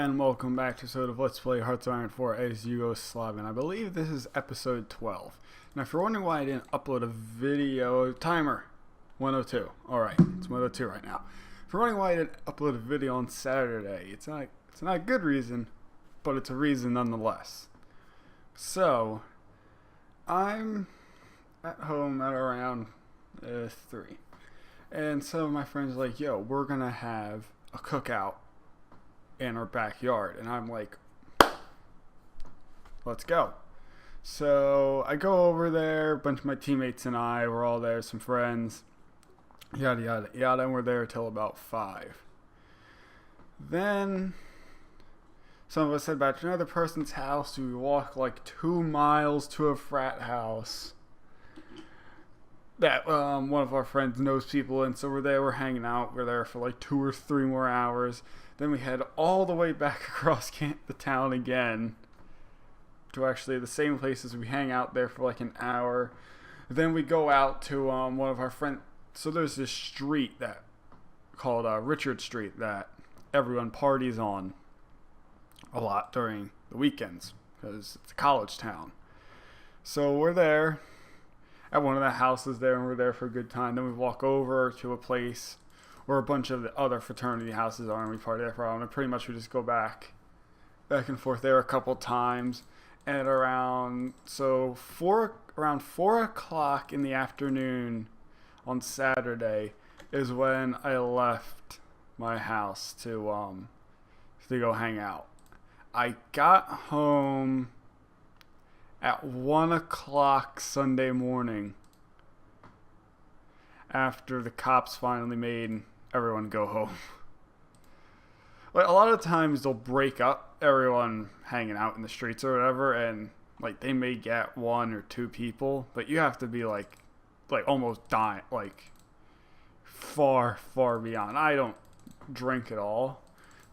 and welcome back to sort of Let's Play Hearts of Iron 4 as Yugoslavia. And I believe this is episode 12. Now, if you're wondering why I didn't upload a video, timer 102. Alright, it's 102 right now. If you're wondering why I didn't upload a video on Saturday, it's not a good reason, but it's a reason nonetheless. So, I'm at home at around 3. And some of my friends are like, yo, we're gonna have a cookout in our backyard. And I'm like, let's go. So I go over there, a bunch of my teammates and I, we're all there, some friends, yada yada yada, and we're there till about 5. Then some of us head back to another person's house. We walk like 2 miles to a frat house that one of our friends knows people in, so we're hanging out. We're there for like 2 or 3 more hours. Then we head all the way back across the town again to actually the same places. We hang out there for like an hour. Then we go out to one of our friends. So there's this street that called Richard Street that everyone parties on a lot during the weekends because it's a college town. So we're there at one of the houses there, and we're there for a good time. Then we walk over to a place where a bunch of the other fraternity houses are, and we party there for a while. And pretty much we just go back and forth there a couple times. And around 4 o'clock in the afternoon on Saturday is when I left my house to go hang out. I got home at 1 o'clock Sunday morning after the cops finally made everyone go home. Like, a lot of times they'll break up everyone hanging out in the streets or whatever, and like they may get 1 or 2 people, but you have to be like almost dying, like far beyond. I don't drink at all,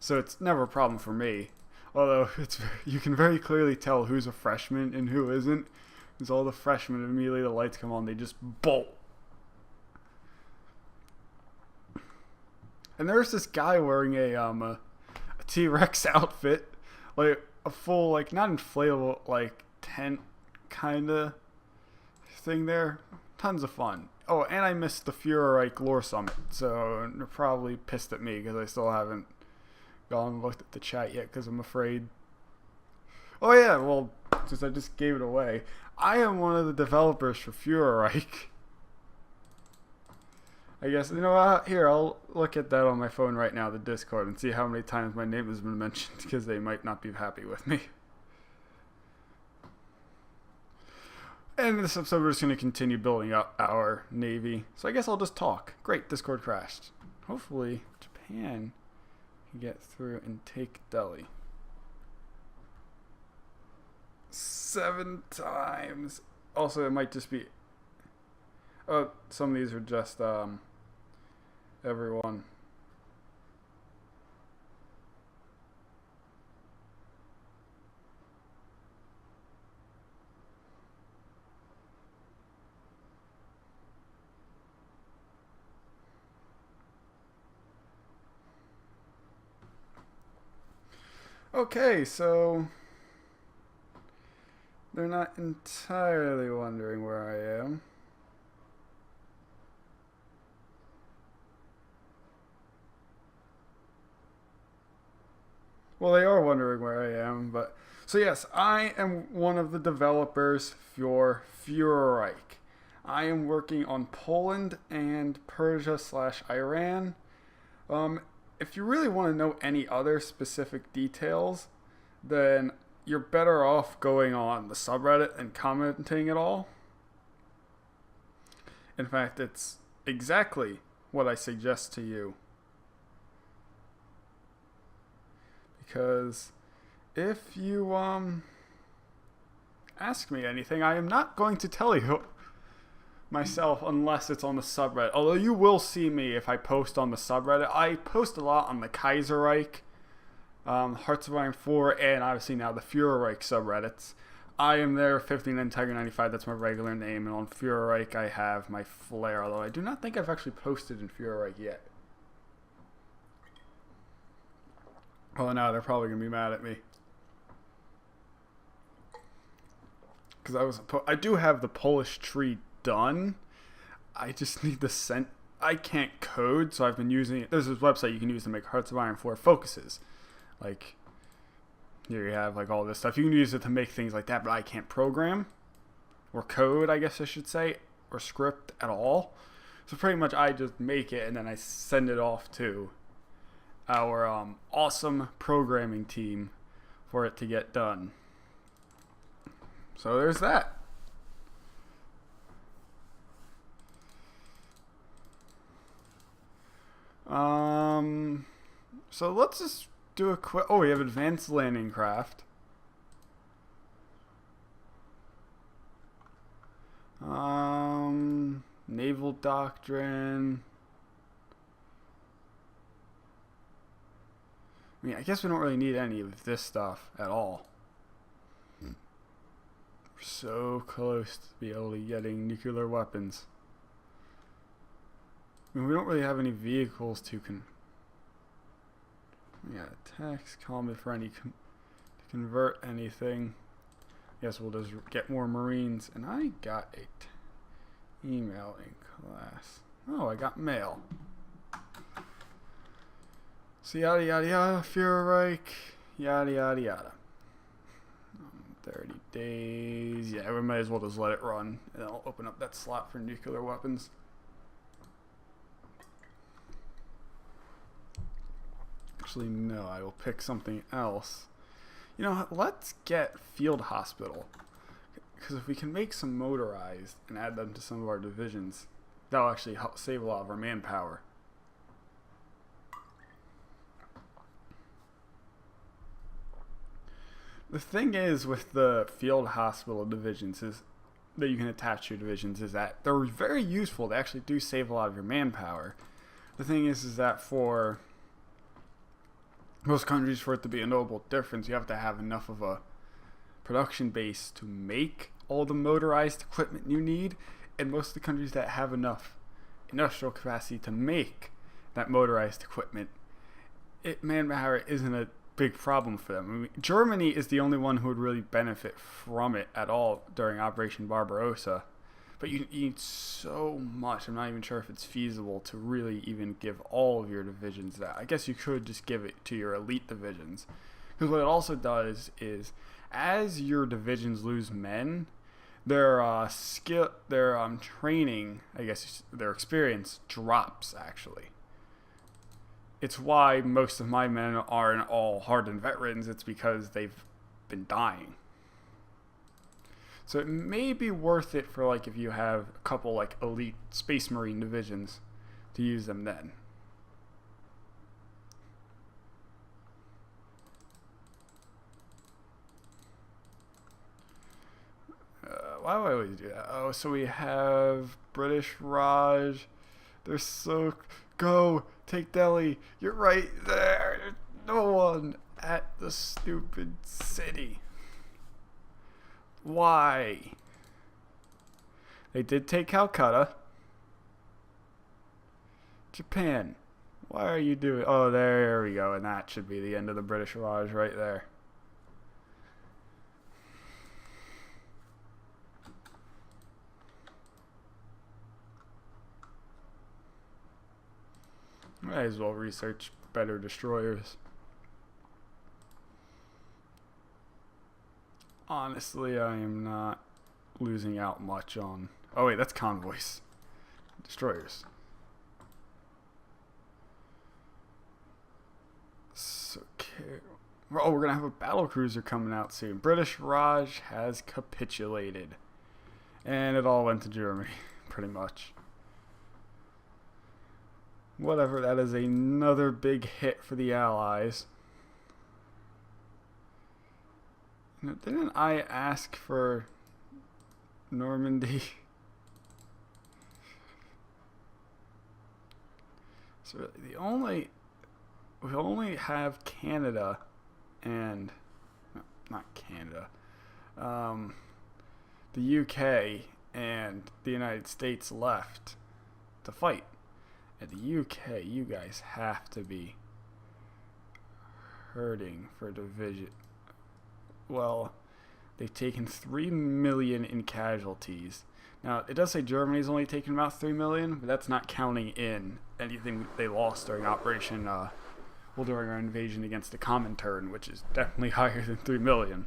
so it's never a problem for me. Although you can very clearly tell who's a freshman and who isn't, because all the freshmen, immediately the lights come on, they just bolt. And there's this guy wearing a T-Rex outfit, like a full, like, not inflatable, like tent kind of thing there. Tons of fun. Oh, and I missed the Fuhrer Lore Summit, so they're probably pissed at me because I still haven't gone and looked at the chat yet because I'm afraid. Oh yeah, well, since I just gave it away, I am one of the developers for Fuhrer. I guess, you know what, here, I'll look at that on my phone right now, the Discord, and see how many times my name has been mentioned, because they might not be happy with me. And in this episode, we're just going to continue building up our navy. So I guess I'll just talk. Great, Discord crashed. Hopefully, Japan can get through and take Delhi. 7 times. Also, it might just be... Oh, some of these are just... everyone. Okay, so they're not entirely wondering where I am. Well, they are wondering where I am, but... So yes, I am one of the developers for Fuhrer. I am working on Poland and Persia/Iran. If you really want to know any other specific details, then you're better off going on the subreddit and commenting it all. In fact, it's exactly what I suggest to you. Because if you ask me anything, I am not going to tell you myself unless it's on the subreddit. Although you will see me if I post on the subreddit. I post a lot on the Kaiserreich, Hearts of Iron 4, and obviously now the Fuhrer subreddits. I am there, 59 Tiger 95, that's my regular name, and on Fuhrer I have my flair, although I do not think I've actually posted in Fuhrer yet. Oh no, they're probably gonna be mad at me because I do have the Polish tree done. I just need the scent. I can't code, so I've been using it. There's this website you can use to make Hearts of Iron 4 focuses. Like, here you have like all this stuff. You can use it to make things like that, but I can't program or code, I guess I should say, or script at all. So pretty much I just make it and then I send it off to our awesome programming team for it to get done. So there's that. So let's just do a quick. Oh, we have advanced landing craft. Naval doctrine. I mean, I guess we don't really need any of this stuff at all. We're so close to be able to getting nuclear weapons. I mean, we don't really have any vehicles to tax combat for any to convert anything. Guess we'll just get more Marines. And I got a email in class. Oh, I got mail. So yada yada yada, Führerreich, yada yada yada. 30 days. Yeah, we might as well just let it run. And I'll open up that slot for nuclear weapons. Actually, no, I will pick something else. You know, let's get field hospital. Because if we can make some motorized and add them to some of our divisions, that'll actually help save a lot of our manpower. The thing is with the field hospital divisions is that you can attach to your divisions is that they're very useful. They actually do save a lot of your manpower. The thing is that for most countries, for it to be a notable difference, you have to have enough of a production base to make all the motorized equipment you need. And most of the countries that have enough industrial capacity to make that motorized equipment, manpower isn't a big problem for them. I mean, Germany is the only one who would really benefit from it at all during Operation Barbarossa. But you need so much. I'm not even sure if it's feasible to really even give all of your divisions that. I guess you could just give it to your elite divisions. Because what it also does is, as your divisions lose men, their training, I guess their experience drops actually. It's why most of my men aren't all hardened veterans. It's because they've been dying. So it may be worth it for like if you have a couple like elite Space Marine divisions to use them then. Why do I always do that? Oh, so we have British Raj. They're so... Go! Take Delhi! You're right there! There's no one at the stupid city. Why? They did take Calcutta. Japan. Why are you doing... Oh, there we go. And that should be the end of the British Raj right there. Might as well research better destroyers. Honestly, I am not losing out much on... Oh wait, that's convoys. Destroyers. So, oh, we're gonna have a battle cruiser coming out soon. British Raj has capitulated. And it all went to Germany, pretty much. Whatever, that is another big hit for the Allies. Didn't I ask for Normandy? So we only have Canada and no, not Canada, the UK and the United States left to fight. At the UK, you guys have to be hurting for division. Well, they've taken 3 million in casualties. Now, it does say Germany's only taken about 3 million, but that's not counting in anything they lost during Operation, during our invasion against the Comintern, which is definitely higher than 3 million.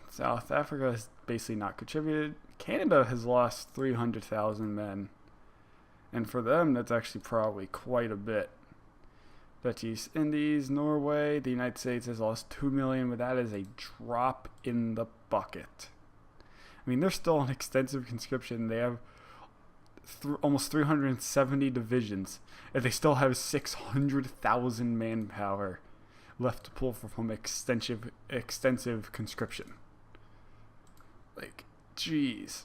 South Africa has basically not contributed. Canada has lost 300,000 men. And for them, that's actually probably quite a bit. Dutch East Indies, Norway, the United States has lost 2 million, but that is a drop in the bucket. I mean, they're still on extensive conscription. They have almost 370 divisions, and they still have 600,000 manpower left to pull from extensive conscription. Like, jeez.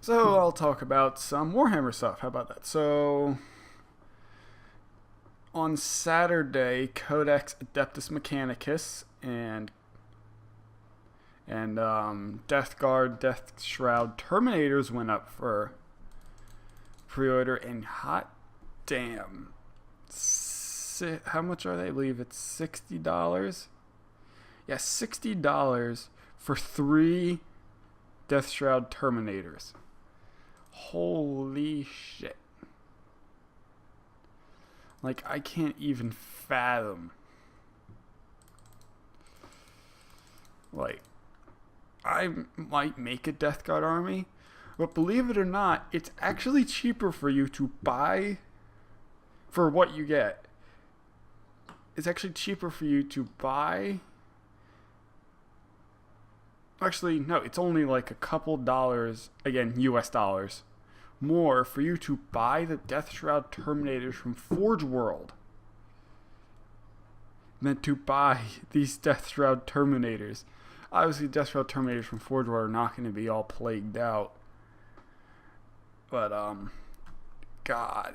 So I'll talk about some Warhammer stuff. How about that? So on Saturday, Codex Adeptus Mechanicus and Death Guard, Death Shroud Terminators went up for pre-order, and hot damn, how much are they? I believe it's $60. Yeah, $60 for 3 Death Shroud Terminators. Holy shit. Like, I can't even fathom. Like, I might make a Death Guard army, but believe it or not, it's actually cheaper for you to buy for what you get. It's actually cheaper for you to buy. Actually, no, it's only like a couple dollars, again, US dollars, more for you to buy the Death Shroud Terminators from Forge World than to buy these Death Shroud Terminators. Obviously, Death Shroud Terminators from Forge World are not going to be all plagued out. But, God.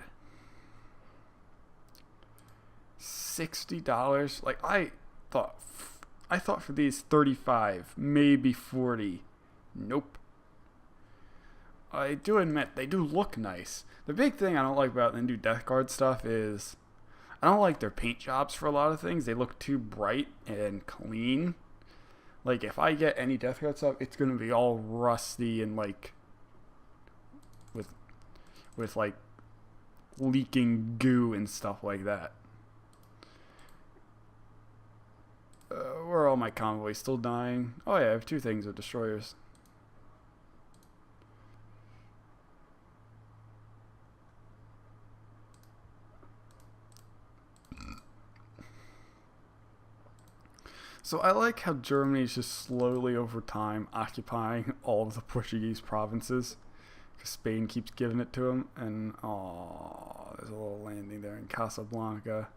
$60? Like, I thought for these 35, maybe 40. Nope. I do admit, they do look nice. The big thing I don't like about the new Death Guard stuff is I don't like their paint jobs for a lot of things. They look too bright and clean. Like, if I get any Death Guard stuff, it's going to be all rusty and, like, with like, leaking goo and stuff like that. Where are all my convoys? Still dying? Oh yeah, I have 2 things with destroyers. So I like how Germany is just slowly over time occupying all of the Portuguese provinces, because Spain keeps giving it to them. And there's a little landing there in Casablanca.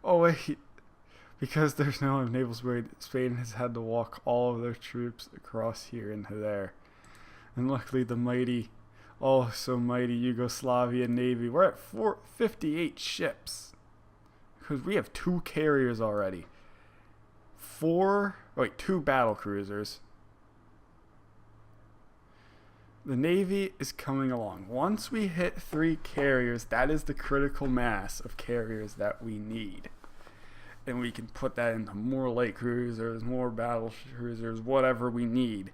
Oh wait, because there's no naval speed, Spain has had to walk all of their troops across here into there. And luckily the mighty, oh so mighty Yugoslavia Navy, we're at 58 ships, because we have 2 carriers already. 2 battle cruisers. The Navy is coming along. Once we hit 3 carriers, that is the critical mass of carriers that we need. And we can put that into more light cruisers, more battle cruisers, whatever we need.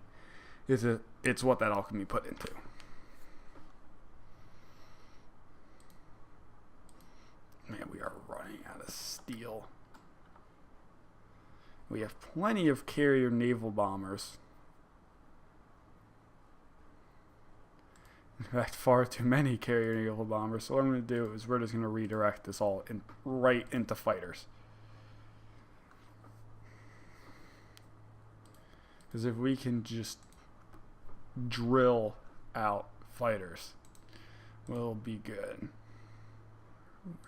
It's what that all can be put into. Man, we are running out of steel. We have plenty of carrier naval bombers. In fact, far too many carrier naval bombers. So what I'm going to do is we're just going to redirect this all right into fighters. Because if we can just drill out fighters, we'll be good.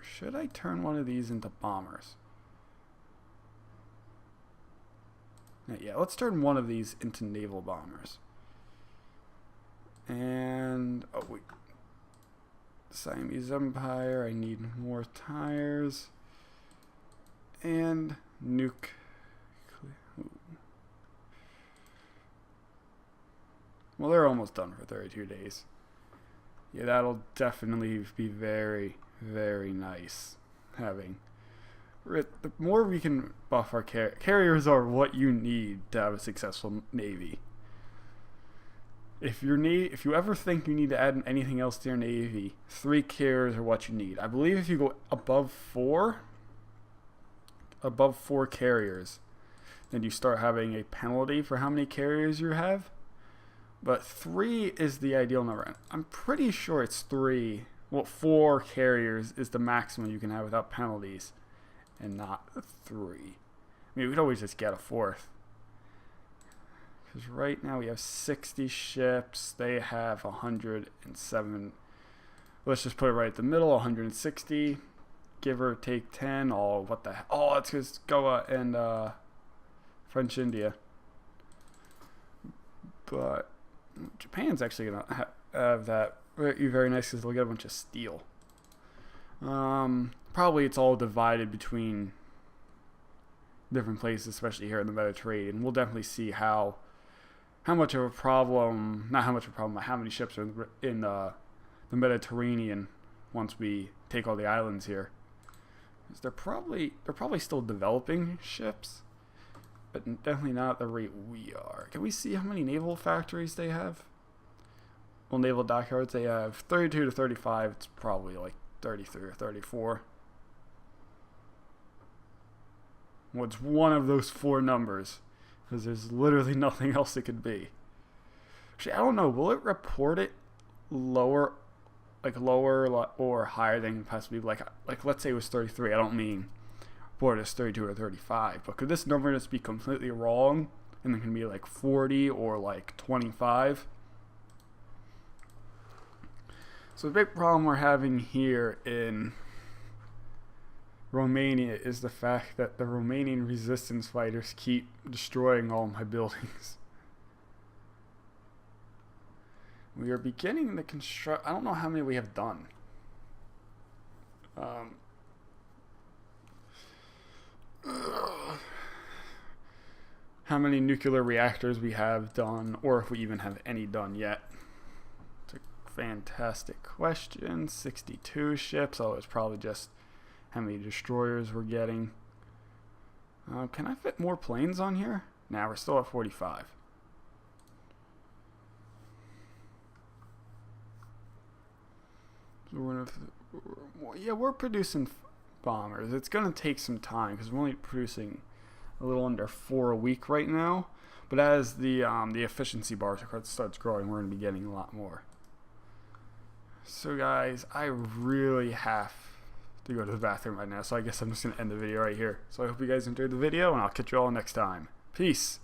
Should I turn one of these into bombers? Yeah, let's turn one of these into naval bombers. And, oh wait. Siamese Empire, I need more tires. And nuke. Ooh. Well, they're almost done for 32 days. Yeah, that'll definitely be very, very nice having. The more we can buff our carriers are what you need to have a successful navy. If you ever think you need to add anything else to your navy, 3 carriers are what you need. I believe if you go above 4 carriers, then you start having a penalty for how many carriers you have. But 3 is the ideal number. I'm pretty sure it's 3. Well, 4 carriers is the maximum you can have without penalties, and not 3. I mean, we could always just get a 4th. Because right now we have 60 ships. They have 107. Let's just put it right at the middle, 160. Give or take 10. Oh, what the heck? Oh, it's because Goa and French India. But Japan's actually going to have that very nice because they'll get a bunch of steel. Probably it's all divided between different places, especially here in the Mediterranean. We'll definitely see how much of a problem, not how much of a problem, but how many ships are in the Mediterranean once we take all the islands here. They're probably still developing ships, but definitely not at the rate we are. Can we see how many naval factories they have? Well, naval dockyards, they have 32 to 35. It's probably like 33 or 34. What's one of those 4 numbers? Because there's literally nothing else it could be. Actually, I don't know. Will it report it lower or higher than possibly like let's say it was 33. I don't mean report it as 32 or 35. But could this number just be completely wrong and it can be like 40 or like 25? So the big problem we're having here in Romania is the fact that the Romanian resistance fighters keep destroying all my buildings. We are beginning the construct. I don't know how many we have done. How many nuclear reactors we have done, or if we even have any done yet. It's a fantastic question. 62 ships. Oh, it's probably just how many destroyers we're getting. Can I fit more planes on here? Nah, we're still at 45. So we're producing bombers. It's going to take some time because we're only producing a little under 4 a week right now. But as the efficiency bar starts growing, we're going to be getting a lot more. So guys, I really have to go to the bathroom right now, so I guess I'm just going to end the video right here. So I hope you guys enjoyed the video, and I'll catch you all next time. Peace.